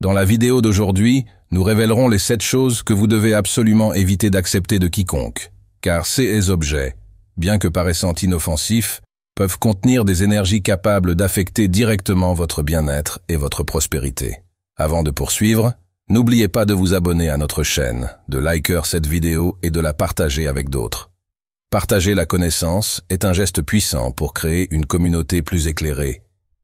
Dans la vidéo d'aujourd'hui, nous révélerons les 7 choses que vous devez absolument éviter d'accepter de quiconque, car ces objets, bien que paraissant inoffensifs, peuvent contenir des énergies capables d'affecter directement votre bien-être et votre prospérité. Avant de poursuivre, n'oubliez pas de vous abonner à notre chaîne, de liker cette vidéo et de la partager avec d'autres. Partager la connaissance est un geste puissant pour créer une communauté plus éclairée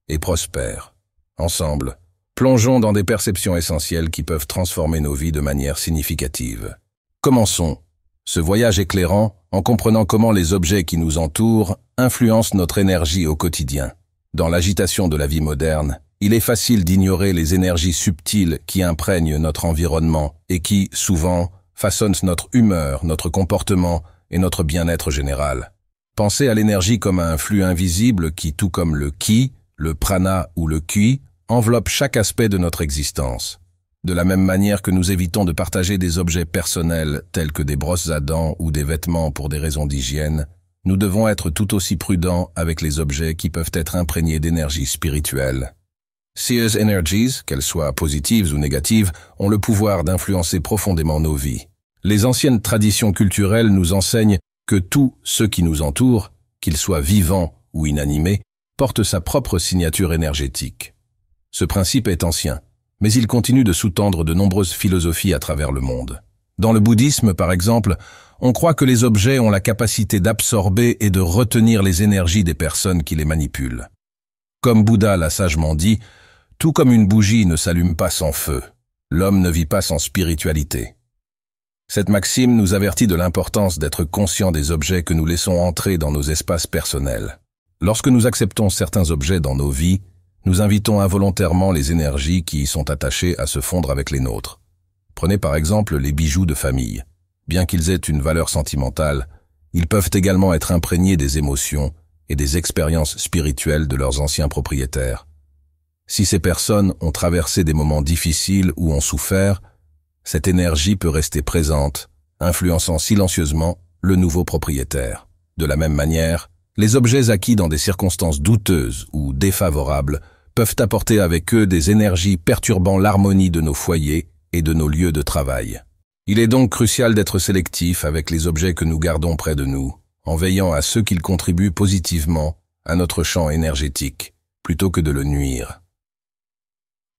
et prospère. Ensemble, plongeons dans des perceptions essentielles qui peuvent transformer nos vies de manière significative. Commençons ce voyage éclairant en comprenant comment les objets qui nous entourent influencent notre énergie au quotidien. Dans l'agitation de la vie moderne, il est facile d'ignorer les énergies subtiles qui imprègnent notre environnement et qui, souvent, façonnent notre humeur, notre comportement et notre bien-être général. Pensez à l'énergie comme à un flux invisible qui, tout comme le ki, le prana ou le ki, enveloppe chaque aspect de notre existence. De la même manière que nous évitons de partager des objets personnels tels que des brosses à dents ou des vêtements pour des raisons d'hygiène, nous devons être tout aussi prudents avec les objets qui peuvent être imprégnés d'énergie spirituelle. Ces energies, qu'elles soient positives ou négatives, ont le pouvoir d'influencer profondément nos vies. Les anciennes traditions culturelles nous enseignent que tout ce qui nous entoure, qu'il soit vivant ou inanimé, porte sa propre signature énergétique. Ce principe est ancien, mais il continue de sous-tendre de nombreuses philosophies à travers le monde. Dans le bouddhisme, par exemple, on croit que les objets ont la capacité d'absorber et de retenir les énergies des personnes qui les manipulent. Comme Bouddha l'a sagement dit, tout comme une bougie ne s'allume pas sans feu, l'homme ne vit pas sans spiritualité. Cette maxime nous avertit de l'importance d'être conscient des objets que nous laissons entrer dans nos espaces personnels. Lorsque nous acceptons certains objets dans nos vies, nous invitons involontairement les énergies qui y sont attachées à se fondre avec les nôtres. Prenez par exemple les bijoux de famille. Bien qu'ils aient une valeur sentimentale, ils peuvent également être imprégnés des émotions et des expériences spirituelles de leurs anciens propriétaires. Si ces personnes ont traversé des moments difficiles ou ont souffert, cette énergie peut rester présente, influençant silencieusement le nouveau propriétaire. De la même manière, les objets acquis dans des circonstances douteuses ou défavorables peuvent apporter avec eux des énergies perturbant l'harmonie de nos foyers et de nos lieux de travail. Il est donc crucial d'être sélectif avec les objets que nous gardons près de nous, en veillant à ce qu'ils contribuent positivement à notre champ énergétique, plutôt que de le nuire.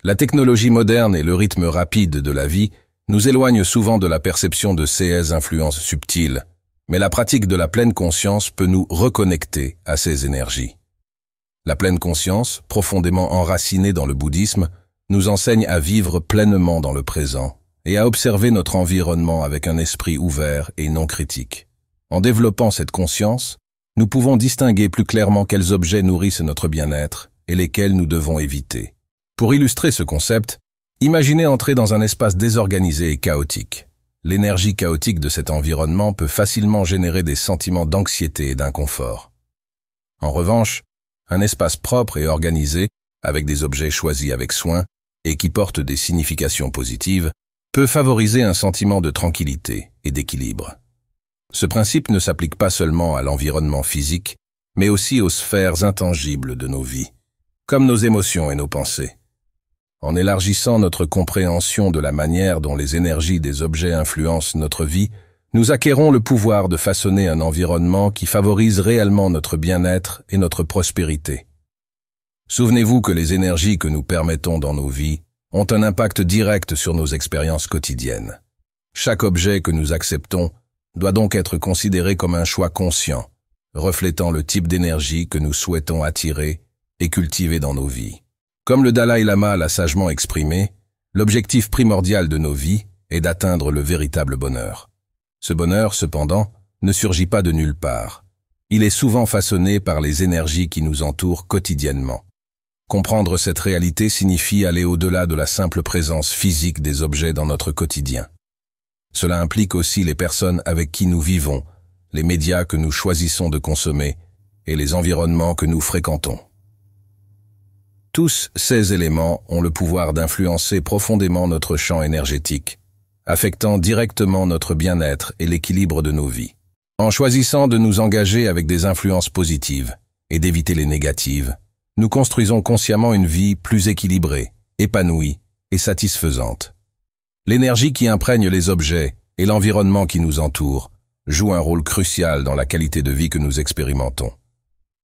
La technologie moderne et le rythme rapide de la vie nous éloignent souvent de la perception de ces influences subtiles, mais la pratique de la pleine conscience peut nous reconnecter à ces énergies. La pleine conscience, profondément enracinée dans le bouddhisme, nous enseigne à vivre pleinement dans le présent et à observer notre environnement avec un esprit ouvert et non critique. En développant cette conscience, nous pouvons distinguer plus clairement quels objets nourrissent notre bien-être et lesquels nous devons éviter. Pour illustrer ce concept, imaginez entrer dans un espace désorganisé et chaotique. L'énergie chaotique de cet environnement peut facilement générer des sentiments d'anxiété et d'inconfort. En revanche, un espace propre et organisé, avec des objets choisis avec soin et qui portent des significations positives, peut favoriser un sentiment de tranquillité et d'équilibre. Ce principe ne s'applique pas seulement à l'environnement physique, mais aussi aux sphères intangibles de nos vies, comme nos émotions et nos pensées. En élargissant notre compréhension de la manière dont les énergies des objets influencent notre vie, nous acquérons le pouvoir de façonner un environnement qui favorise réellement notre bien-être et notre prospérité. Souvenez-vous que les énergies que nous permettons dans nos vies ont un impact direct sur nos expériences quotidiennes. Chaque objet que nous acceptons doit donc être considéré comme un choix conscient, reflétant le type d'énergie que nous souhaitons attirer et cultiver dans nos vies. Comme le Dalai Lama l'a sagement exprimé, l'objectif primordial de nos vies est d'atteindre le véritable bonheur. Ce bonheur, cependant, ne surgit pas de nulle part. Il est souvent façonné par les énergies qui nous entourent quotidiennement. Comprendre cette réalité signifie aller au-delà de la simple présence physique des objets dans notre quotidien. Cela implique aussi les personnes avec qui nous vivons, les médias que nous choisissons de consommer et les environnements que nous fréquentons. Tous ces éléments ont le pouvoir d'influencer profondément notre champ énergétique, affectant directement notre bien-être et l'équilibre de nos vies. En choisissant de nous engager avec des influences positives et d'éviter les négatives, nous construisons consciemment une vie plus équilibrée, épanouie et satisfaisante. L'énergie qui imprègne les objets et l'environnement qui nous entoure joue un rôle crucial dans la qualité de vie que nous expérimentons.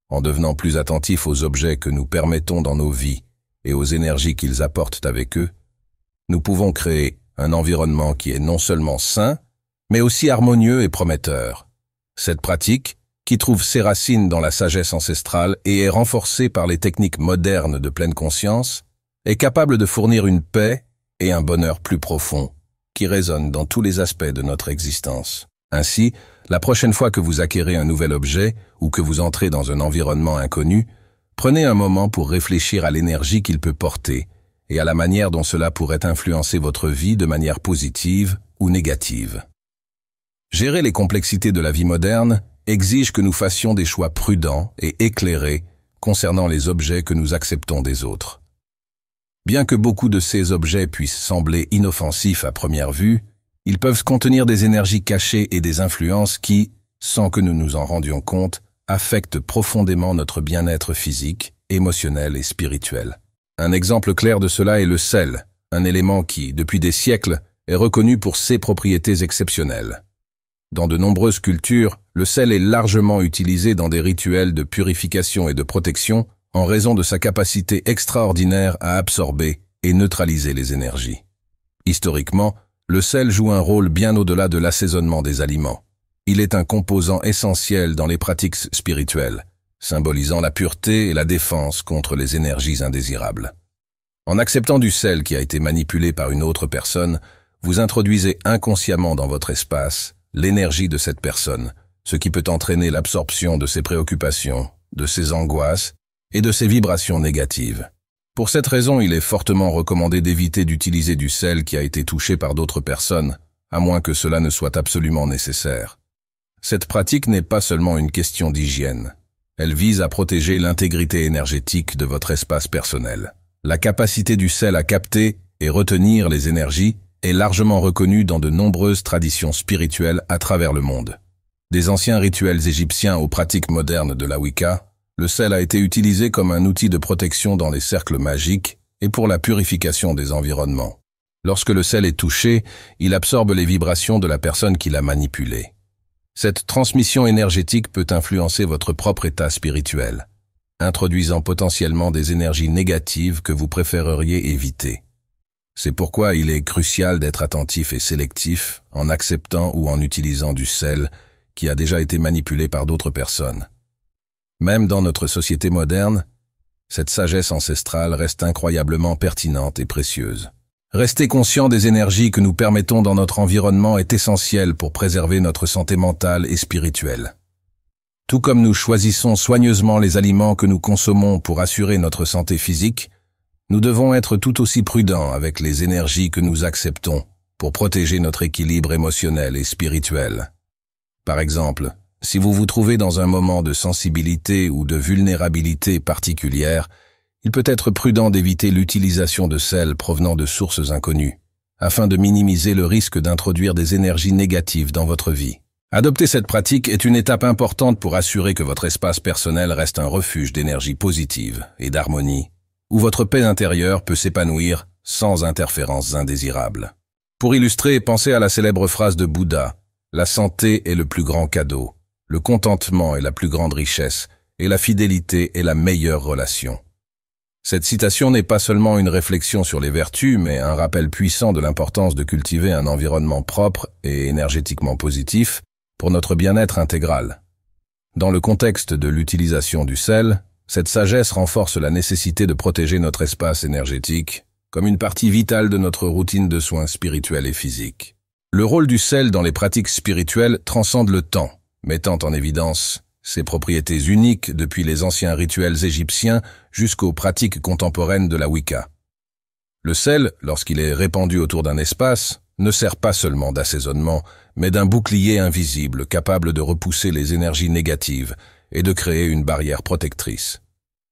En devenant plus attentifs aux objets que nous permettons dans nos vies et aux énergies qu'ils apportent avec eux, nous pouvons créer un environnement qui est non seulement sain, mais aussi harmonieux et prometteur. Cette pratique, qui trouve ses racines dans la sagesse ancestrale et est renforcée par les techniques modernes de pleine conscience, est capable de fournir une paix et un bonheur plus profond, qui résonnent dans tous les aspects de notre existence. Ainsi, la prochaine fois que vous acquérez un nouvel objet ou que vous entrez dans un environnement inconnu, prenez un moment pour réfléchir à l'énergie qu'il peut porter et à la manière dont cela pourrait influencer votre vie de manière positive ou négative. Gérer les complexités de la vie moderne exige que nous fassions des choix prudents et éclairés concernant les objets que nous acceptons des autres. Bien que beaucoup de ces objets puissent sembler inoffensifs à première vue, ils peuvent contenir des énergies cachées et des influences qui, sans que nous nous en rendions compte, affectent profondément notre bien-être physique, émotionnel et spirituel. Un exemple clair de cela est le sel, un élément qui, depuis des siècles, est reconnu pour ses propriétés exceptionnelles. Dans de nombreuses cultures, le sel est largement utilisé dans des rituels de purification et de protection en raison de sa capacité extraordinaire à absorber et neutraliser les énergies. Historiquement, le sel joue un rôle bien au-delà de l'assaisonnement des aliments. Il est un composant essentiel dans les pratiques spirituelles, symbolisant la pureté et la défense contre les énergies indésirables. En acceptant du sel qui a été manipulé par une autre personne, vous introduisez inconsciemment dans votre espace l'énergie de cette personne, ce qui peut entraîner l'absorption de ses préoccupations, de ses angoisses et de ses vibrations négatives. Pour cette raison, il est fortement recommandé d'éviter d'utiliser du sel qui a été touché par d'autres personnes, à moins que cela ne soit absolument nécessaire. Cette pratique n'est pas seulement une question d'hygiène. Elle vise à protéger l'intégrité énergétique de votre espace personnel. La capacité du sel à capter et retenir les énergies est largement reconnue dans de nombreuses traditions spirituelles à travers le monde. Des anciens rituels égyptiens aux pratiques modernes de la Wicca, le sel a été utilisé comme un outil de protection dans les cercles magiques et pour la purification des environnements. Lorsque le sel est touché, il absorbe les vibrations de la personne qui l'a manipulé. Cette transmission énergétique peut influencer votre propre état spirituel, introduisant potentiellement des énergies négatives que vous préféreriez éviter. C'est pourquoi il est crucial d'être attentif et sélectif en acceptant ou en utilisant du sel qui a déjà été manipulé par d'autres personnes. Même dans notre société moderne, cette sagesse ancestrale reste incroyablement pertinente et précieuse. Rester conscient des énergies que nous permettons dans notre environnement est essentiel pour préserver notre santé mentale et spirituelle. Tout comme nous choisissons soigneusement les aliments que nous consommons pour assurer notre santé physique, nous devons être tout aussi prudents avec les énergies que nous acceptons pour protéger notre équilibre émotionnel et spirituel. Par exemple, si vous vous trouvez dans un moment de sensibilité ou de vulnérabilité particulière, il peut être prudent d'éviter l'utilisation de sel provenant de sources inconnues, afin de minimiser le risque d'introduire des énergies négatives dans votre vie. Adopter cette pratique est une étape importante pour assurer que votre espace personnel reste un refuge d'énergie positive et d'harmonie, où votre paix intérieure peut s'épanouir sans interférences indésirables. Pour illustrer, pensez à la célèbre phrase de Bouddha, « La santé est le plus grand cadeau, le contentement est la plus grande richesse, et la fidélité est la meilleure relation. » Cette citation n'est pas seulement une réflexion sur les vertus, mais un rappel puissant de l'importance de cultiver un environnement propre et énergétiquement positif pour notre bien-être intégral. Dans le contexte de l'utilisation du sel, cette sagesse renforce la nécessité de protéger notre espace énergétique comme une partie vitale de notre routine de soins spirituels et physiques. Le rôle du sel dans les pratiques spirituelles transcende le temps, mettant en évidence ses propriétés uniques depuis les anciens rituels égyptiens jusqu'aux pratiques contemporaines de la Wicca. Le sel, lorsqu'il est répandu autour d'un espace, ne sert pas seulement d'assaisonnement, mais d'un bouclier invisible capable de repousser les énergies négatives et de créer une barrière protectrice.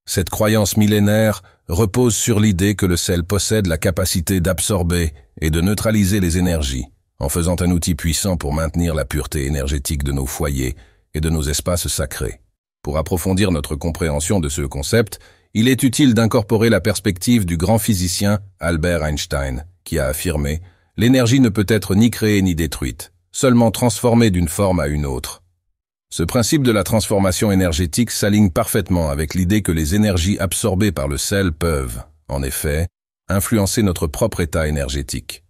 Cette croyance millénaire repose sur l'idée que le sel possède la capacité d'absorber et de neutraliser les énergies, en faisant un outil puissant pour maintenir la pureté énergétique de nos foyers et de nos espaces sacrés. Pour approfondir notre compréhension de ce concept, il est utile d'incorporer la perspective du grand physicien Albert Einstein, qui a affirmé « L'énergie ne peut être ni créée ni détruite, seulement transformée d'une forme à une autre ». Ce principe de la transformation énergétique s'aligne parfaitement avec l'idée que les énergies absorbées par le sel peuvent, en effet, influencer notre propre état énergétique.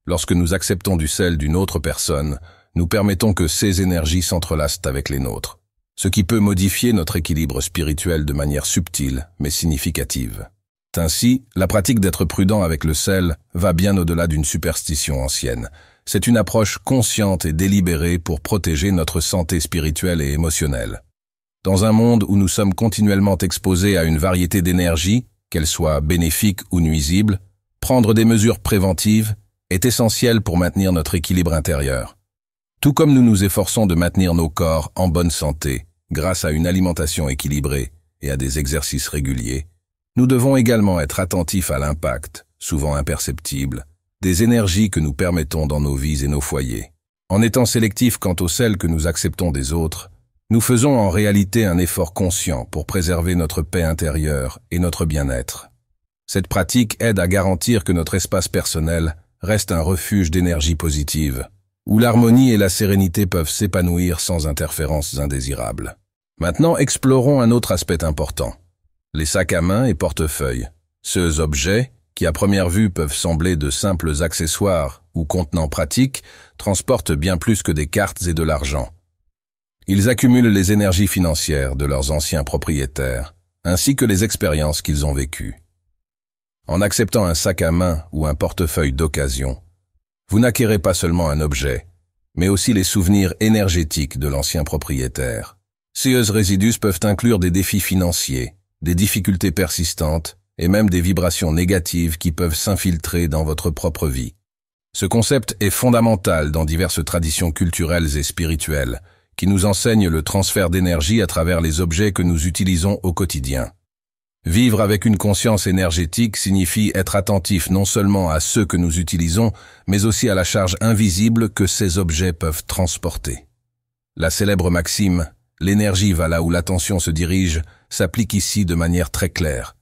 Lorsque nous acceptons du sel d'une autre personne, nous permettons que ces énergies s'entrelacent avec les nôtres, ce qui peut modifier notre équilibre spirituel de manière subtile mais significative. Ainsi, la pratique d'être prudent avec le sel va bien au-delà d'une superstition ancienne. C'est une approche consciente et délibérée pour protéger notre santé spirituelle et émotionnelle. Dans un monde où nous sommes continuellement exposés à une variété d'énergies, qu'elles soient bénéfiques ou nuisibles, prendre des mesures préventives est essentiel pour maintenir notre équilibre intérieur. Tout comme nous nous efforçons de maintenir nos corps en bonne santé grâce à une alimentation équilibrée et à des exercices réguliers, nous devons également être attentifs à l'impact, souvent imperceptible, des énergies que nous permettons dans nos vies et nos foyers. En étant sélectifs quant aux celles que nous acceptons des autres, nous faisons en réalité un effort conscient pour préserver notre paix intérieure et notre bien-être. Cette pratique aide à garantir que notre espace personnel reste un refuge d'énergie positive, où l'harmonie et la sérénité peuvent s'épanouir sans interférences indésirables. Maintenant, explorons un autre aspect important. Les sacs à main et portefeuilles. Ces objets, qui à première vue peuvent sembler de simples accessoires ou contenants pratiques, transportent bien plus que des cartes et de l'argent. Ils accumulent les énergies financières de leurs anciens propriétaires, ainsi que les expériences qu'ils ont vécues. En acceptant un sac à main ou un portefeuille d'occasion, vous n'acquérez pas seulement un objet, mais aussi les souvenirs énergétiques de l'ancien propriétaire. Ces résidus peuvent inclure des défis financiers, des difficultés persistantes et même des vibrations négatives qui peuvent s'infiltrer dans votre propre vie. Ce concept est fondamental dans diverses traditions culturelles et spirituelles qui nous enseignent le transfert d'énergie à travers les objets que nous utilisons au quotidien. Vivre avec une conscience énergétique signifie être attentif non seulement à ceux que nous utilisons, mais aussi à la charge invisible que ces objets peuvent transporter. La célèbre maxime « l'énergie va là où l'attention se dirige » s'applique ici de manière très claire.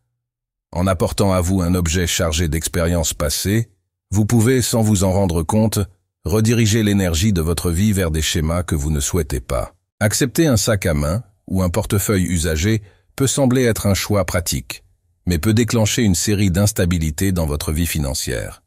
En apportant à vous un objet chargé d'expériences passées, vous pouvez, sans vous en rendre compte, rediriger l'énergie de votre vie vers des schémas que vous ne souhaitez pas. Accepter un sac à main ou un portefeuille usagé peut sembler être un choix pratique, mais peut déclencher une série d'instabilités dans votre vie financière.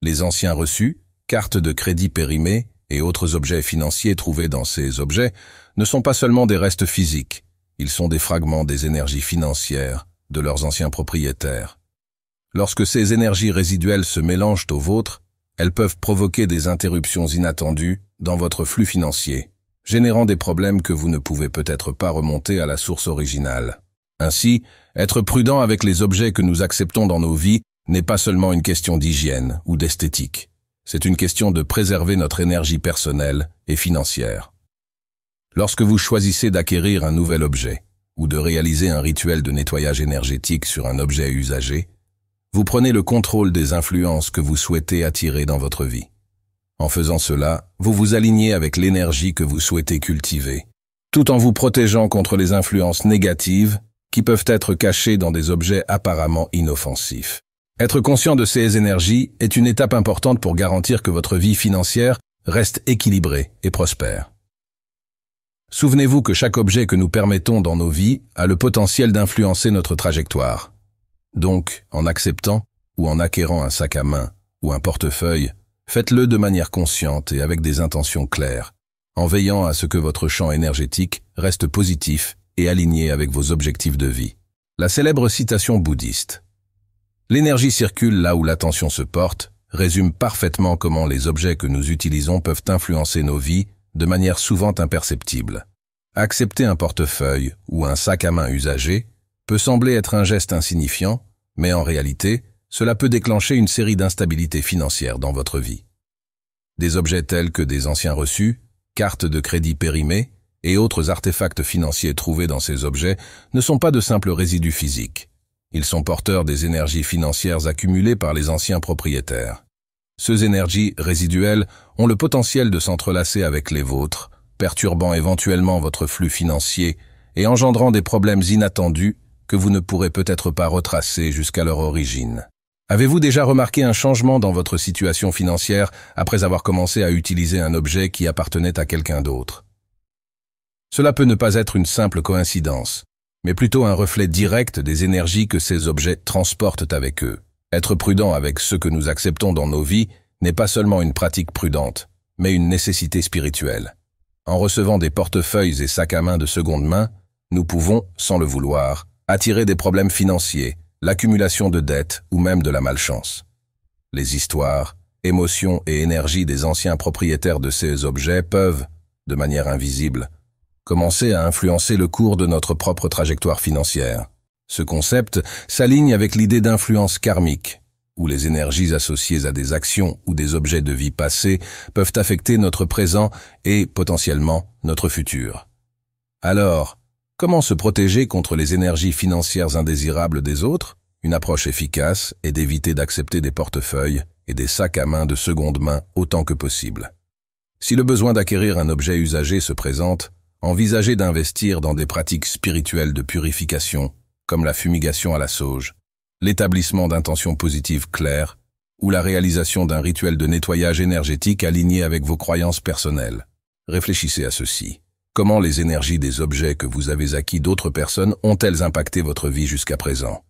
Les anciens reçus, cartes de crédit périmées et autres objets financiers trouvés dans ces objets ne sont pas seulement des restes physiques, ils sont des fragments des énergies financières de leurs anciens propriétaires. Lorsque ces énergies résiduelles se mélangent aux vôtres, elles peuvent provoquer des interruptions inattendues dans votre flux financier, générant des problèmes que vous ne pouvez peut-être pas remonter à la source originale. Ainsi, être prudent avec les objets que nous acceptons dans nos vies n'est pas seulement une question d'hygiène ou d'esthétique. C'est une question de préserver notre énergie personnelle et financière. Lorsque vous choisissez d'acquérir un nouvel objet ou de réaliser un rituel de nettoyage énergétique sur un objet usagé, vous prenez le contrôle des influences que vous souhaitez attirer dans votre vie. En faisant cela, vous vous alignez avec l'énergie que vous souhaitez cultiver, tout en vous protégeant contre les influences négatives qui peuvent être cachées dans des objets apparemment inoffensifs. Être conscient de ces énergies est une étape importante pour garantir que votre vie financière reste équilibrée et prospère. Souvenez-vous que chaque objet que nous permettons dans nos vies a le potentiel d'influencer notre trajectoire. Donc, en acceptant ou en acquérant un sac à main ou un portefeuille, faites-le de manière consciente et avec des intentions claires, en veillant à ce que votre champ énergétique reste positif et aligné avec vos objectifs de vie. La célèbre citation bouddhiste « L'énergie circule là où l'attention se porte » résume parfaitement comment les objets que nous utilisons peuvent influencer nos vies de manière souvent imperceptible. Accepter un portefeuille ou un sac à main usagé peut sembler être un geste insignifiant, mais en réalité, cela peut déclencher une série d'instabilités financières dans votre vie. Des objets tels que des anciens reçus, cartes de crédit périmées et autres artefacts financiers trouvés dans ces objets ne sont pas de simples résidus physiques. Ils sont porteurs des énergies financières accumulées par les anciens propriétaires. Ces énergies résiduelles ont le potentiel de s'entrelacer avec les vôtres, perturbant éventuellement votre flux financier et engendrant des problèmes inattendus que vous ne pourrez peut-être pas retracer jusqu'à leur origine. Avez-vous déjà remarqué un changement dans votre situation financière après avoir commencé à utiliser un objet qui appartenait à quelqu'un d'autre? Cela peut ne pas être une simple coïncidence, mais plutôt un reflet direct des énergies que ces objets transportent avec eux. Être prudent avec ce que nous acceptons dans nos vies n'est pas seulement une pratique prudente, mais une nécessité spirituelle. En recevant des portefeuilles et sacs à main de seconde main, nous pouvons, sans le vouloir, attirer des problèmes financiers, l'accumulation de dettes ou même de la malchance. Les histoires, émotions et énergies des anciens propriétaires de ces objets peuvent, de manière invisible, commencer à influencer le cours de notre propre trajectoire financière. Ce concept s'aligne avec l'idée d'influence karmique, où les énergies associées à des actions ou des objets de vie passés peuvent affecter notre présent et, potentiellement, notre futur. Alors, comment se protéger contre les énergies financières indésirables des autres? Une approche efficace est d'éviter d'accepter des portefeuilles et des sacs à main de seconde main autant que possible. Si le besoin d'acquérir un objet usagé se présente, envisagez d'investir dans des pratiques spirituelles de purification, comme la fumigation à la sauge, l'établissement d'intentions positives claires ou la réalisation d'un rituel de nettoyage énergétique aligné avec vos croyances personnelles. Réfléchissez à ceci. Comment les énergies des objets que vous avez acquis d'autres personnes ont-elles impacté votre vie jusqu'à présent?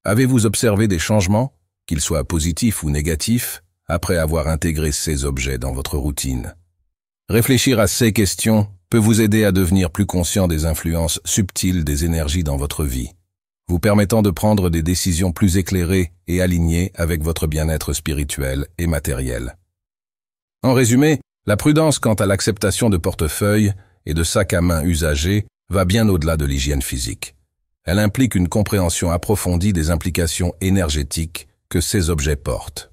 Avez-vous observé des changements, qu'ils soient positifs ou négatifs, après avoir intégré ces objets dans votre routine? Réfléchir à ces questions peut vous aider à devenir plus conscient des influences subtiles des énergies dans votre vie, vous permettant de prendre des décisions plus éclairées et alignées avec votre bien-être spirituel et matériel. En résumé, la prudence quant à l'acceptation de portefeuilles et de sacs à main usagés va bien au-delà de l'hygiène physique. Elle implique une compréhension approfondie des implications énergétiques que ces objets portent.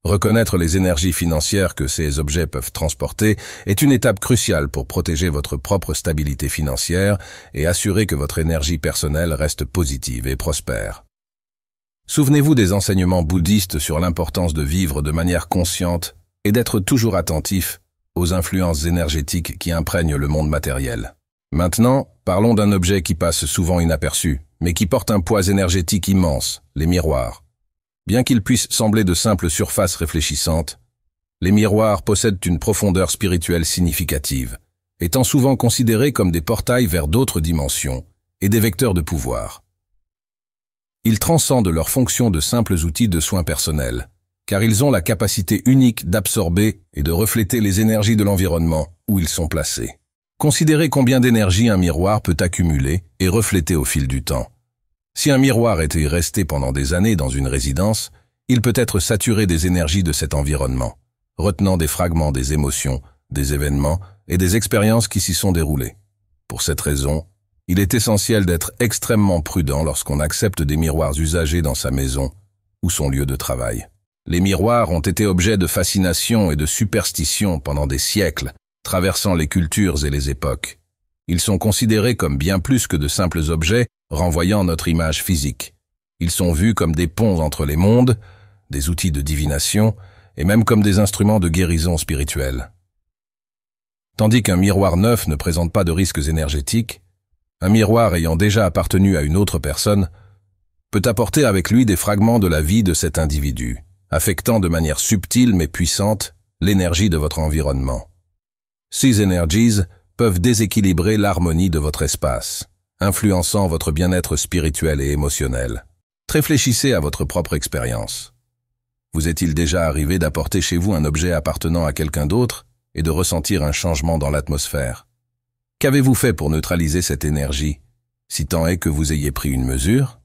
Reconnaître les énergies financières que ces objets peuvent transporter est une étape cruciale pour protéger votre propre stabilité financière et assurer que votre énergie personnelle reste positive et prospère. Souvenez-vous des enseignements bouddhistes sur l'importance de vivre de manière consciente et d'être toujours attentif aux influences énergétiques qui imprègnent le monde matériel. Maintenant, parlons d'un objet qui passe souvent inaperçu, mais qui porte un poids énergétique immense, les miroirs. Bien qu'ils puissent sembler de simples surfaces réfléchissantes, les miroirs possèdent une profondeur spirituelle significative, étant souvent considérés comme des portails vers d'autres dimensions et des vecteurs de pouvoir. Ils transcendent leur fonction de simples outils de soins personnels, car ils ont la capacité unique d'absorber et de refléter les énergies de l'environnement où ils sont placés. Considérez combien d'énergie un miroir peut accumuler et refléter au fil du temps. Si un miroir était resté pendant des années dans une résidence, il peut être saturé des énergies de cet environnement, retenant des fragments des émotions, des événements et des expériences qui s'y sont déroulées. Pour cette raison, il est essentiel d'être extrêmement prudent lorsqu'on accepte des miroirs usagés dans sa maison ou son lieu de travail. Les miroirs ont été objets de fascination et de superstition pendant des siècles, traversant les cultures et les époques. Ils sont considérés comme bien plus que de simples objets renvoyant notre image physique. Ils sont vus comme des ponts entre les mondes, des outils de divination et même comme des instruments de guérison spirituelle. Tandis qu'un miroir neuf ne présente pas de risques énergétiques, un miroir ayant déjà appartenu à une autre personne peut apporter avec lui des fragments de la vie de cet individu, affectant de manière subtile mais puissante l'énergie de votre environnement. Ces energies peuvent déséquilibrer l'harmonie de votre espace, influençant votre bien-être spirituel et émotionnel. Réfléchissez à votre propre expérience. Vous est-il déjà arrivé d'apporter chez vous un objet appartenant à quelqu'un d'autre et de ressentir un changement dans l'atmosphère? Qu'avez-vous fait pour neutraliser cette énergie, si tant est que vous ayez pris une mesure?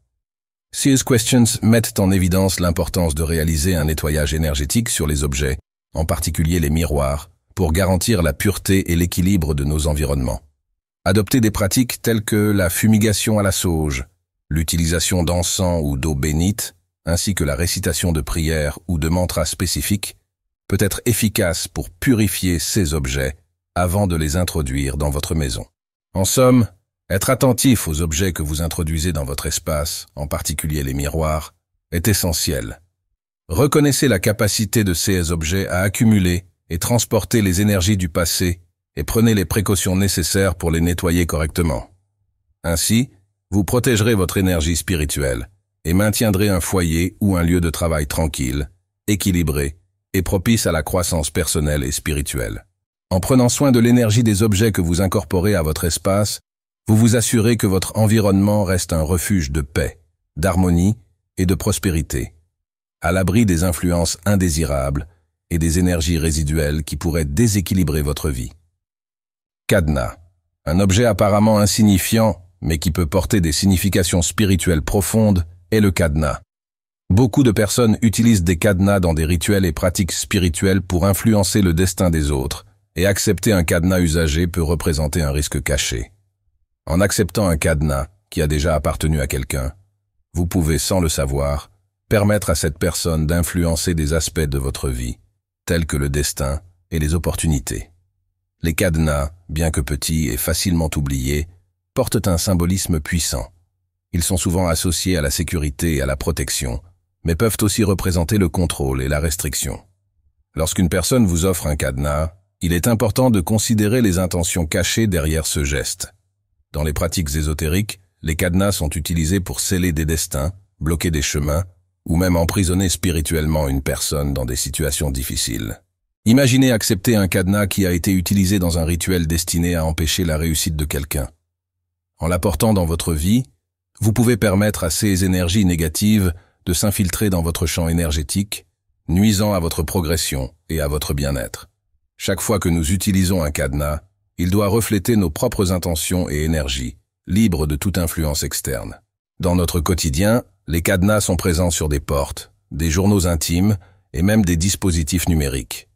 Ces questions mettent en évidence l'importance de réaliser un nettoyage énergétique sur les objets, en particulier les miroirs, pour garantir la pureté et l'équilibre de nos environnements. Adopter des pratiques telles que la fumigation à la sauge, l'utilisation d'encens ou d'eau bénite, ainsi que la récitation de prières ou de mantras spécifiques, peut être efficace pour purifier ces objets avant de les introduire dans votre maison. En somme, être attentif aux objets que vous introduisez dans votre espace, en particulier les miroirs, est essentiel. Reconnaissez la capacité de ces objets à accumuler et transporter les énergies du passé et prenez les précautions nécessaires pour les nettoyer correctement. Ainsi, Vous protégerez votre énergie spirituelle et maintiendrez un foyer ou un lieu de travail tranquille, équilibré et propice à la croissance personnelle et spirituelle. En prenant soin de l'énergie des objets que vous incorporez à votre espace, vous vous assurez que votre environnement reste un refuge de paix, d'harmonie et de prospérité, à l'abri des influences indésirables et des énergies résiduelles qui pourraient déséquilibrer votre vie. Cadenas. Un objet apparemment insignifiant, mais qui peut porter des significations spirituelles profondes, est le cadenas. Beaucoup de personnes utilisent des cadenas dans des rituels et pratiques spirituelles pour influencer le destin des autres, et accepter un cadenas usagé peut représenter un risque caché. En acceptant un cadenas qui a déjà appartenu à quelqu'un, vous pouvez, sans le savoir, permettre à cette personne d'influencer des aspects de votre vie, tels que le destin et les opportunités. Les cadenas, bien que petits et facilement oubliés, portent un symbolisme puissant. Ils sont souvent associés à la sécurité et à la protection, mais peuvent aussi représenter le contrôle et la restriction. Lorsqu'une personne vous offre un cadenas, il est important de considérer les intentions cachées derrière ce geste. Dans les pratiques ésotériques, les cadenas sont utilisés pour sceller des destins, bloquer des chemins, ou même emprisonner spirituellement une personne dans des situations difficiles. Imaginez accepter un cadenas qui a été utilisé dans un rituel destiné à empêcher la réussite de quelqu'un. En l'apportant dans votre vie, vous pouvez permettre à ces énergies négatives de s'infiltrer dans votre champ énergétique, nuisant à votre progression et à votre bien-être. Chaque fois que nous utilisons un cadenas, il doit refléter nos propres intentions et énergies, libres de toute influence externe. Dans notre quotidien, les cadenas sont présents sur des portes, des journaux intimes et même des dispositifs numériques.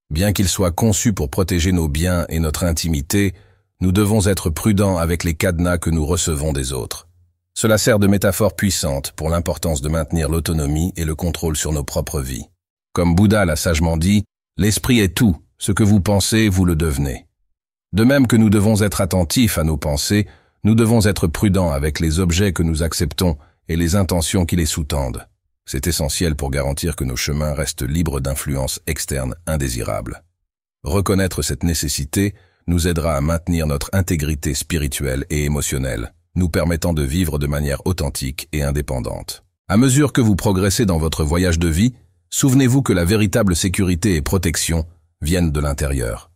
Bien qu'ils soient conçus pour protéger nos biens et notre intimité, nous devons être prudents avec les cadenas que nous recevons des autres. Cela sert de métaphore puissante pour l'importance de maintenir l'autonomie et le contrôle sur nos propres vies. Comme Bouddha l'a sagement dit, l'esprit est tout, ce que vous pensez, vous le devenez. De même que nous devons être attentifs à nos pensées, nous devons être prudents avec les objets que nous acceptons et les intentions qui les sous-tendent. C'est essentiel pour garantir que nos chemins restent libres d'influences externes indésirables. Reconnaître cette nécessité nous aidera à maintenir notre intégrité spirituelle et émotionnelle, nous permettant de vivre de manière authentique et indépendante. À mesure que vous progressez dans votre voyage de vie, souvenez-vous que la véritable sécurité et protection viennent de l'intérieur.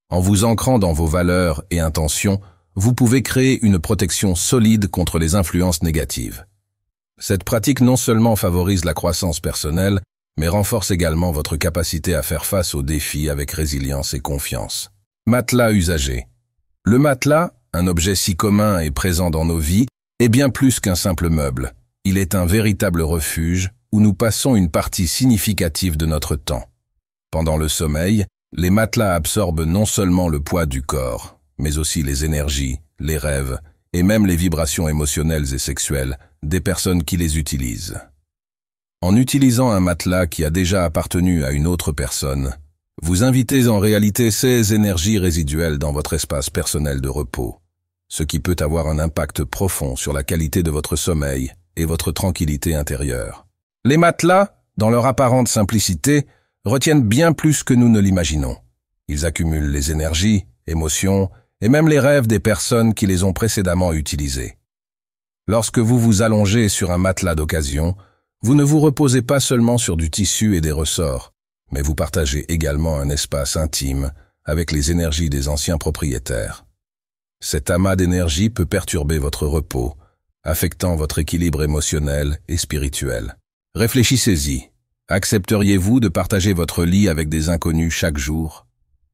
En vous ancrant dans vos valeurs et intentions, vous pouvez créer une protection solide contre les influences négatives. Cette pratique non seulement favorise la croissance personnelle, mais renforce également votre capacité à faire face aux défis avec résilience et confiance. Matelas usagé. Le matelas, un objet si commun et présent dans nos vies, est bien plus qu'un simple meuble. Il est un véritable refuge où nous passons une partie significative de notre temps. Pendant le sommeil, les matelas absorbent non seulement le poids du corps, mais aussi les énergies, les rêves et même les vibrations émotionnelles et sexuelles des personnes qui les utilisent. En utilisant un matelas qui a déjà appartenu à une autre personne, vous invitez en réalité ces énergies résiduelles dans votre espace personnel de repos, ce qui peut avoir un impact profond sur la qualité de votre sommeil et votre tranquillité intérieure. Les matelas, dans leur apparente simplicité, retiennent bien plus que nous ne l'imaginons. Ils accumulent les énergies, émotions et même les rêves des personnes qui les ont précédemment utilisés. Lorsque vous vous allongez sur un matelas d'occasion, vous ne vous reposez pas seulement sur du tissu et des ressorts, mais vous partagez également un espace intime avec les énergies des anciens propriétaires. Cet amas d'énergie peut perturber votre repos, affectant votre équilibre émotionnel et spirituel. Réfléchissez-y. Accepteriez-vous de partager votre lit avec des inconnus chaque jour?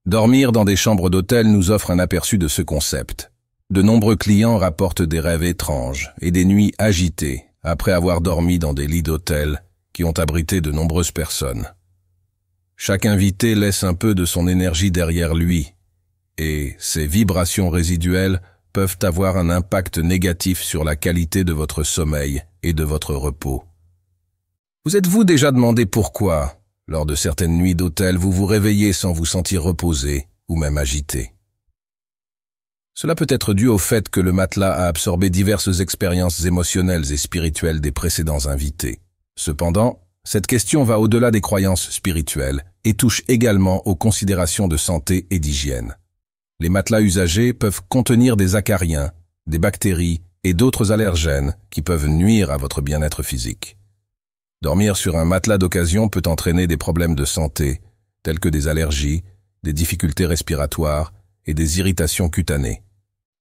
Dormir dans des chambres d'hôtel nous offre un aperçu de ce concept. De nombreux clients rapportent des rêves étranges et des nuits agitées après avoir dormi dans des lits d'hôtel qui ont abrité de nombreuses personnes. Chaque invité laisse un peu de son énergie derrière lui, et ces vibrations résiduelles peuvent avoir un impact négatif sur la qualité de votre sommeil et de votre repos. Vous êtes-vous déjà demandé pourquoi, lors de certaines nuits d'hôtel, vous vous réveillez sans vous sentir reposé ou même agité? Cela peut être dû au fait que le matelas a absorbé diverses expériences émotionnelles et spirituelles des précédents invités. Cependant, cette question va au-delà des croyances spirituelles et touche également aux considérations de santé et d'hygiène. Les matelas usagés peuvent contenir des acariens, des bactéries et d'autres allergènes qui peuvent nuire à votre bien-être physique. Dormir sur un matelas d'occasion peut entraîner des problèmes de santé, tels que des allergies, des difficultés respiratoires et des irritations cutanées.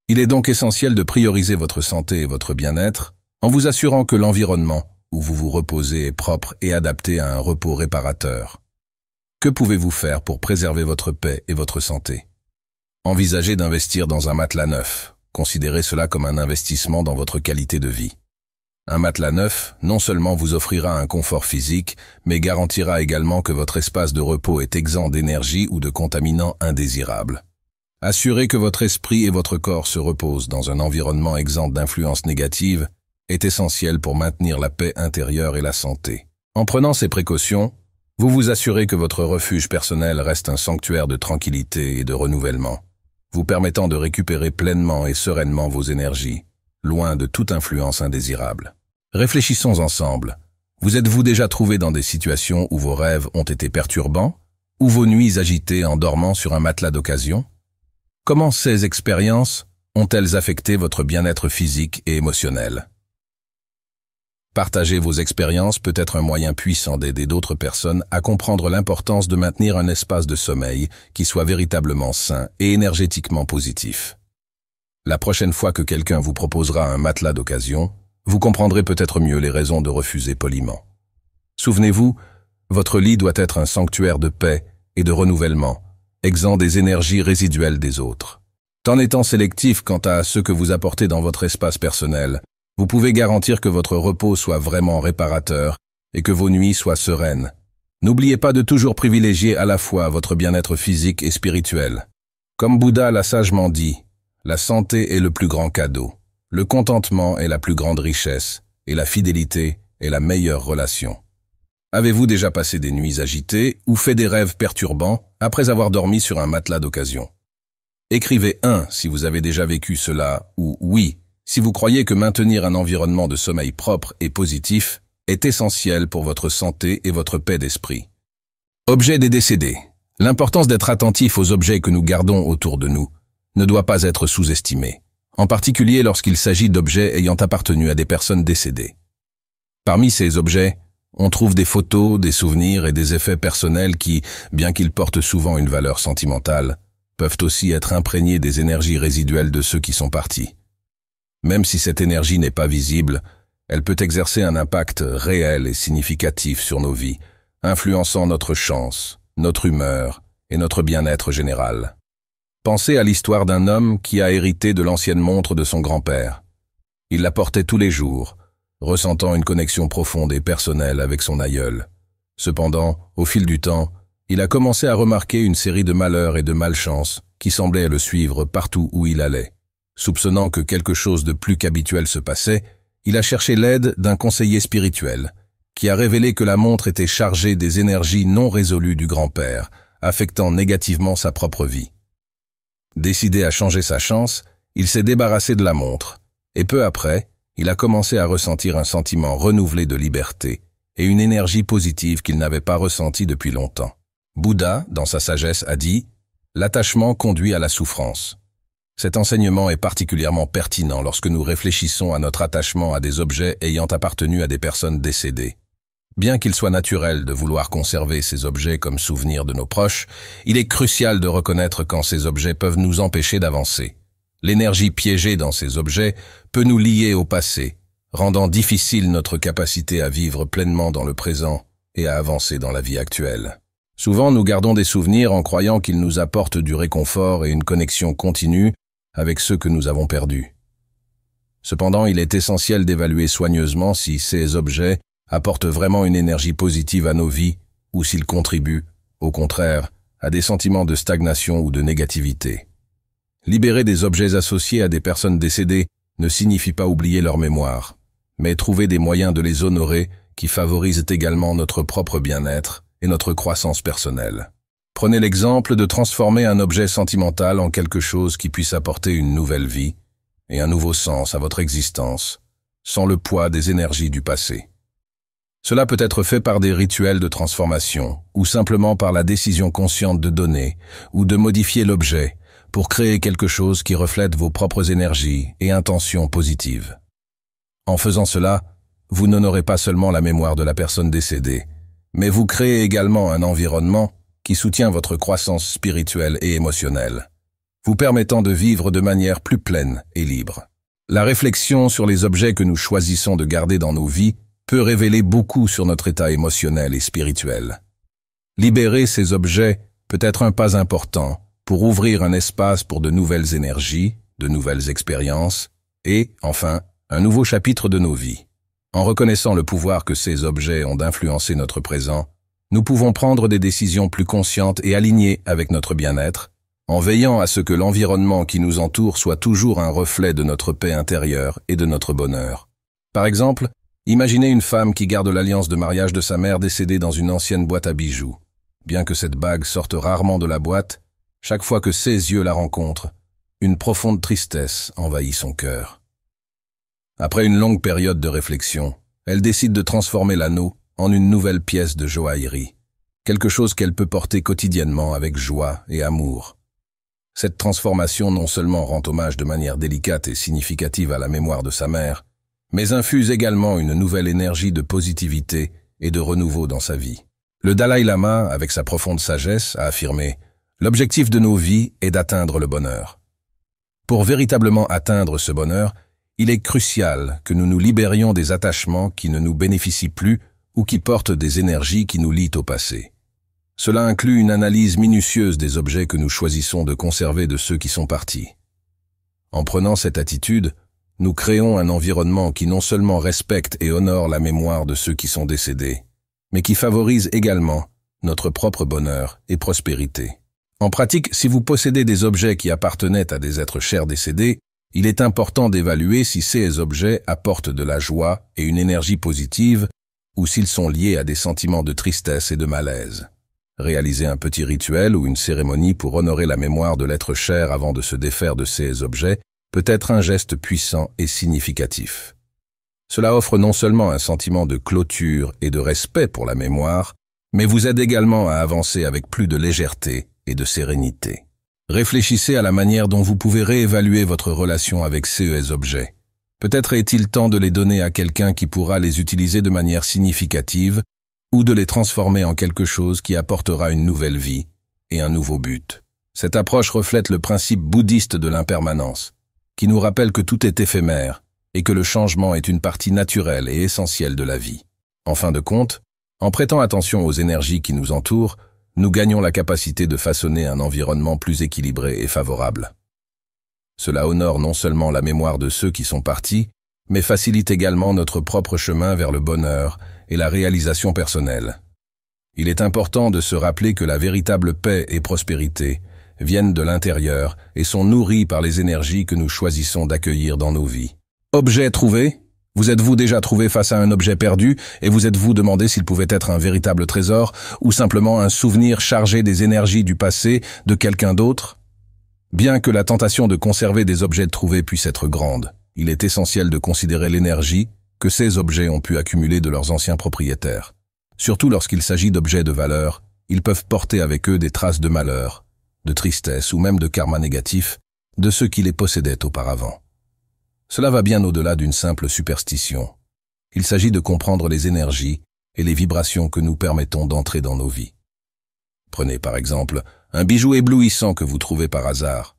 Il est donc essentiel de prioriser votre santé et votre bien-être en vous assurant que l'environnement où vous vous reposez est propre et adapté à un repos réparateur. Que pouvez-vous faire pour préserver votre paix et votre santé? Envisagez d'investir dans un matelas neuf. Considérez cela comme un investissement dans votre qualité de vie. Un matelas neuf non seulement vous offrira un confort physique, mais garantira également que votre espace de repos est exempt d'énergie ou de contaminants indésirables. Assurer que votre esprit et votre corps se reposent dans un environnement exempt d'influences négatives est essentiel pour maintenir la paix intérieure et la santé. En prenant ces précautions, vous vous assurez que votre refuge personnel reste un sanctuaire de tranquillité et de renouvellement, vous permettant de récupérer pleinement et sereinement vos énergies, loin de toute influence indésirable. Réfléchissons ensemble. Vous êtes-vous déjà trouvé dans des situations où vos rêves ont été perturbants, ou vos nuits agitées en dormant sur un matelas d'occasion? Comment ces expériences ont-elles affecté votre bien-être physique et émotionnel? Partager vos expériences peut être un moyen puissant d'aider d'autres personnes à comprendre l'importance de maintenir un espace de sommeil qui soit véritablement sain et énergétiquement positif. La prochaine fois que quelqu'un vous proposera un matelas d'occasion, vous comprendrez peut-être mieux les raisons de refuser poliment. Souvenez-vous, votre lit doit être un sanctuaire de paix et de renouvellement, exempt des énergies résiduelles des autres. En étant sélectif quant à ce que vous apportez dans votre espace personnel, vous pouvez garantir que votre repos soit vraiment réparateur et que vos nuits soient sereines. N'oubliez pas de toujours privilégier à la fois votre bien-être physique et spirituel. Comme Bouddha l'a sagement dit, la santé est le plus grand cadeau. Le contentement est la plus grande richesse, et la fidélité est la meilleure relation. Avez-vous déjà passé des nuits agitées ou fait des rêves perturbants après avoir dormi sur un matelas d'occasion? Écrivez 1 si vous avez déjà vécu cela, ou oui, si vous croyez que maintenir un environnement de sommeil propre et positif est essentiel pour votre santé et votre paix d'esprit. Objets des décédés. L'importance d'être attentif aux objets que nous gardons autour de nous ne doit pas être sous-estimée, en particulier lorsqu'il s'agit d'objets ayant appartenu à des personnes décédées. Parmi ces objets, on trouve des photos, des souvenirs et des effets personnels qui, bien qu'ils portent souvent une valeur sentimentale, peuvent aussi être imprégnés des énergies résiduelles de ceux qui sont partis. Même si cette énergie n'est pas visible, elle peut exercer un impact réel et significatif sur nos vies, influençant notre chance, notre humeur et notre bien-être général. Pensez à l'histoire d'un homme qui a hérité de l'ancienne montre de son grand-père. Il la portait tous les jours, ressentant une connexion profonde et personnelle avec son aïeul. Cependant, au fil du temps, il a commencé à remarquer une série de malheurs et de malchances qui semblaient le suivre partout où il allait. Soupçonnant que quelque chose de plus qu'habituel se passait, il a cherché l'aide d'un conseiller spirituel, qui a révélé que la montre était chargée des énergies non résolues du grand-père, affectant négativement sa propre vie. Décidé à changer sa chance, il s'est débarrassé de la montre, et peu après, il a commencé à ressentir un sentiment renouvelé de liberté et une énergie positive qu'il n'avait pas ressentie depuis longtemps. Bouddha, dans sa sagesse, a dit « L'attachement conduit à la souffrance ». Cet enseignement est particulièrement pertinent lorsque nous réfléchissons à notre attachement à des objets ayant appartenu à des personnes décédées. Bien qu'il soit naturel de vouloir conserver ces objets comme souvenirs de nos proches, il est crucial de reconnaître quand ces objets peuvent nous empêcher d'avancer. L'énergie piégée dans ces objets peut nous lier au passé, rendant difficile notre capacité à vivre pleinement dans le présent et à avancer dans la vie actuelle. Souvent, nous gardons des souvenirs en croyant qu'ils nous apportent du réconfort et une connexion continue avec ceux que nous avons perdus. Cependant, il est essentiel d'évaluer soigneusement si ces objets apportent vraiment une énergie positive à nos vies ou s'ils contribuent, au contraire, à des sentiments de stagnation ou de négativité. Libérer des objets associés à des personnes décédées ne signifie pas oublier leur mémoire, mais trouver des moyens de les honorer qui favorisent également notre propre bien-être et notre croissance personnelle. Prenez l'exemple de transformer un objet sentimental en quelque chose qui puisse apporter une nouvelle vie et un nouveau sens à votre existence, sans le poids des énergies du passé. Cela peut être fait par des rituels de transformation ou simplement par la décision consciente de donner ou de modifier l'objet pour créer quelque chose qui reflète vos propres énergies et intentions positives. En faisant cela, vous n'honorez pas seulement la mémoire de la personne décédée, mais vous créez également un environnement qui soutient votre croissance spirituelle et émotionnelle, vous permettant de vivre de manière plus pleine et libre. La réflexion sur les objets que nous choisissons de garder dans nos vies peut révéler beaucoup sur notre état émotionnel et spirituel. Libérer ces objets peut être un pas important pour ouvrir un espace pour de nouvelles énergies, de nouvelles expériences et, enfin, un nouveau chapitre de nos vies. En reconnaissant le pouvoir que ces objets ont d'influencer notre présent, nous pouvons prendre des décisions plus conscientes et alignées avec notre bien-être, en veillant à ce que l'environnement qui nous entoure soit toujours un reflet de notre paix intérieure et de notre bonheur. Par exemple, imaginez une femme qui garde l'alliance de mariage de sa mère décédée dans une ancienne boîte à bijoux. Bien que cette bague sorte rarement de la boîte, chaque fois que ses yeux la rencontrent, une profonde tristesse envahit son cœur. Après une longue période de réflexion, elle décide de transformer l'anneau en une nouvelle pièce de joaillerie, quelque chose qu'elle peut porter quotidiennement avec joie et amour. Cette transformation non seulement rend hommage de manière délicate et significative à la mémoire de sa mère, mais infuse également une nouvelle énergie de positivité et de renouveau dans sa vie. Le Dalai Lama, avec sa profonde sagesse, a affirmé « L'objectif de nos vies est d'atteindre le bonheur. » Pour véritablement atteindre ce bonheur, il est crucial que nous nous libérions des attachements qui ne nous bénéficient plus ou qui portent des énergies qui nous lient au passé. Cela inclut une analyse minutieuse des objets que nous choisissons de conserver de ceux qui sont partis. En prenant cette attitude, nous créons un environnement qui non seulement respecte et honore la mémoire de ceux qui sont décédés, mais qui favorise également notre propre bonheur et prospérité. En pratique, si vous possédez des objets qui appartenaient à des êtres chers décédés, il est important d'évaluer si ces objets apportent de la joie et une énergie positive ou s'ils sont liés à des sentiments de tristesse et de malaise. Réaliser un petit rituel ou une cérémonie pour honorer la mémoire de l'être cher avant de se défaire de ces objets peut être un geste puissant et significatif. Cela offre non seulement un sentiment de clôture et de respect pour la mémoire, mais vous aide également à avancer avec plus de légèreté et de sérénité. Réfléchissez à la manière dont vous pouvez réévaluer votre relation avec ces objets. Peut-être est-il temps de les donner à quelqu'un qui pourra les utiliser de manière significative ou de les transformer en quelque chose qui apportera une nouvelle vie et un nouveau but. Cette approche reflète le principe bouddhiste de l'impermanence, qui nous rappelle que tout est éphémère et que le changement est une partie naturelle et essentielle de la vie. En fin de compte, en prêtant attention aux énergies qui nous entourent, nous gagnons la capacité de façonner un environnement plus équilibré et favorable. Cela honore non seulement la mémoire de ceux qui sont partis, mais facilite également notre propre chemin vers le bonheur et la réalisation personnelle. Il est important de se rappeler que la véritable paix et prospérité viennent de l'intérieur et sont nourries par les énergies que nous choisissons d'accueillir dans nos vies. Objet trouvé? Vous êtes-vous déjà trouvé face à un objet perdu et vous êtes-vous demandé s'il pouvait être un véritable trésor ou simplement un souvenir chargé des énergies du passé de quelqu'un d'autre? Bien que la tentation de conserver des objets trouvés puisse être grande, il est essentiel de considérer l'énergie que ces objets ont pu accumuler de leurs anciens propriétaires. Surtout lorsqu'il s'agit d'objets de valeur, ils peuvent porter avec eux des traces de malheur, de tristesse ou même de karma négatif de ceux qui les possédaient auparavant. Cela va bien au-delà d'une simple superstition. Il s'agit de comprendre les énergies et les vibrations que nous permettons d'entrer dans nos vies. Prenez par exemple un bijou éblouissant que vous trouvez par hasard.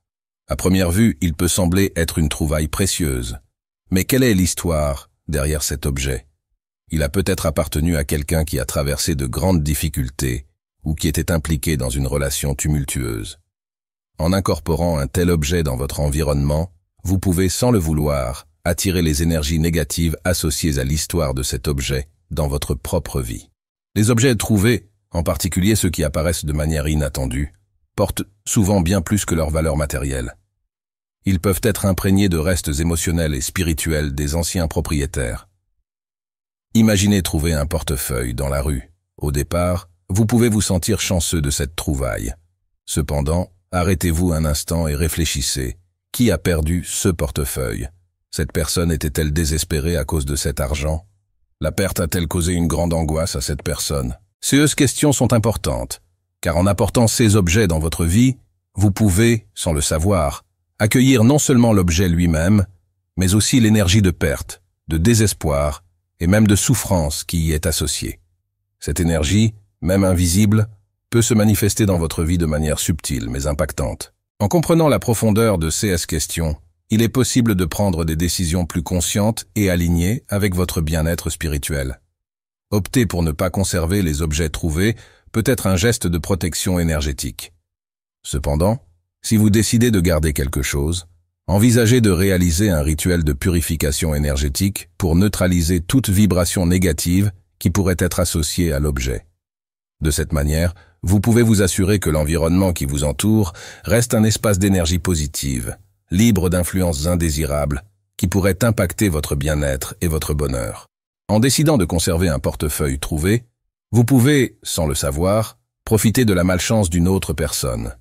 À première vue, il peut sembler être une trouvaille précieuse. Mais quelle est l'histoire derrière cet objet? Il a peut-être appartenu à quelqu'un qui a traversé de grandes difficultés ou qui était impliqué dans une relation tumultueuse. En incorporant un tel objet dans votre environnement, vous pouvez, sans le vouloir, attirer les énergies négatives associées à l'histoire de cet objet dans votre propre vie. Les objets trouvés, en particulier ceux qui apparaissent de manière inattendue, portent souvent bien plus que leur valeur matérielle. Ils peuvent être imprégnés de restes émotionnels et spirituels des anciens propriétaires. Imaginez trouver un portefeuille dans la rue. Au départ, vous pouvez vous sentir chanceux de cette trouvaille. Cependant, arrêtez-vous un instant et réfléchissez. Qui a perdu ce portefeuille? Cette personne était-elle désespérée à cause de cet argent? La perte a-t-elle causé une grande angoisse à cette personne? Ces questions sont importantes, car en apportant ces objets dans votre vie, vous pouvez, sans le savoir, accueillir non seulement l'objet lui-même, mais aussi l'énergie de perte, de désespoir et même de souffrance qui y est associée. Cette énergie, même invisible, peut se manifester dans votre vie de manière subtile mais impactante. En comprenant la profondeur de ces questions, il est possible de prendre des décisions plus conscientes et alignées avec votre bien-être spirituel. Opter pour ne pas conserver les objets trouvés peut être un geste de protection énergétique. Cependant, si vous décidez de garder quelque chose, envisagez de réaliser un rituel de purification énergétique pour neutraliser toute vibration négative qui pourrait être associée à l'objet. De cette manière, vous pouvez vous assurer que l'environnement qui vous entoure reste un espace d'énergie positive, libre d'influences indésirables, qui pourraient impacter votre bien-être et votre bonheur. En décidant de conserver un portefeuille trouvé, vous pouvez, sans le savoir, profiter de la malchance d'une autre personne.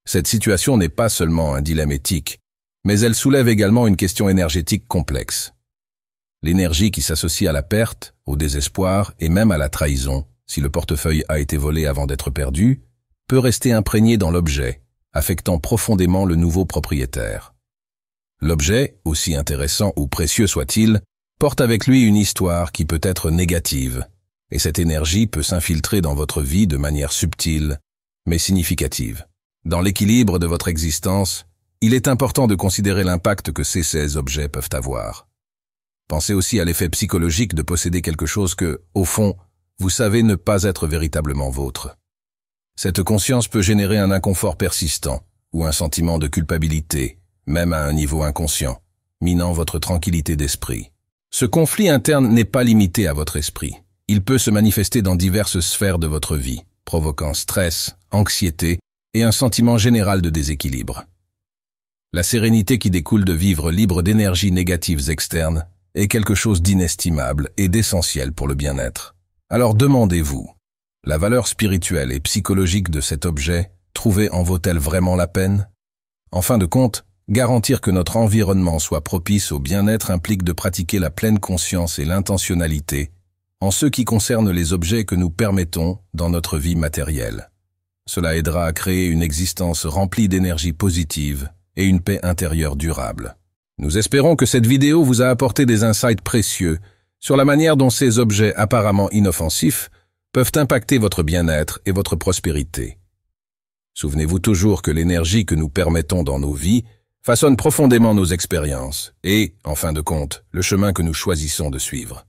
Cette situation n'est pas seulement un dilemme éthique, mais elle soulève également une question énergétique complexe. L'énergie qui s'associe à la perte, au désespoir et même à la trahison, si le portefeuille a été volé avant d'être perdu, peut rester imprégnée dans l'objet, affectant profondément le nouveau propriétaire. L'objet, aussi intéressant ou précieux soit-il, porte avec lui une histoire qui peut être négative, et cette énergie peut s'infiltrer dans votre vie de manière subtile, mais significative. Dans l'équilibre de votre existence, il est important de considérer l'impact que ces objets peuvent avoir. Pensez aussi à l'effet psychologique de posséder quelque chose que, au fond, vous savez ne pas être véritablement vôtre. Cette conscience peut générer un inconfort persistant ou un sentiment de culpabilité, même à un niveau inconscient, minant votre tranquillité d'esprit. Ce conflit interne n'est pas limité à votre esprit. Il peut se manifester dans diverses sphères de votre vie, provoquant stress, anxiété et un sentiment général de déséquilibre. La sérénité qui découle de vivre libre d'énergies négatives externes est quelque chose d'inestimable et d'essentiel pour le bien-être. Alors demandez-vous, la valeur spirituelle et psychologique de cet objet trouvé en vaut-elle vraiment la peine? En fin de compte, garantir que notre environnement soit propice au bien-être implique de pratiquer la pleine conscience et l'intentionnalité en ce qui concerne les objets que nous permettons dans notre vie matérielle. Cela aidera à créer une existence remplie d'énergie positive et une paix intérieure durable. Nous espérons que cette vidéo vous a apporté des insights précieux sur la manière dont ces objets apparemment inoffensifs peuvent impacter votre bien-être et votre prospérité. Souvenez-vous toujours que l'énergie que nous permettons dans nos vies façonne profondément nos expériences et, en fin de compte, le chemin que nous choisissons de suivre.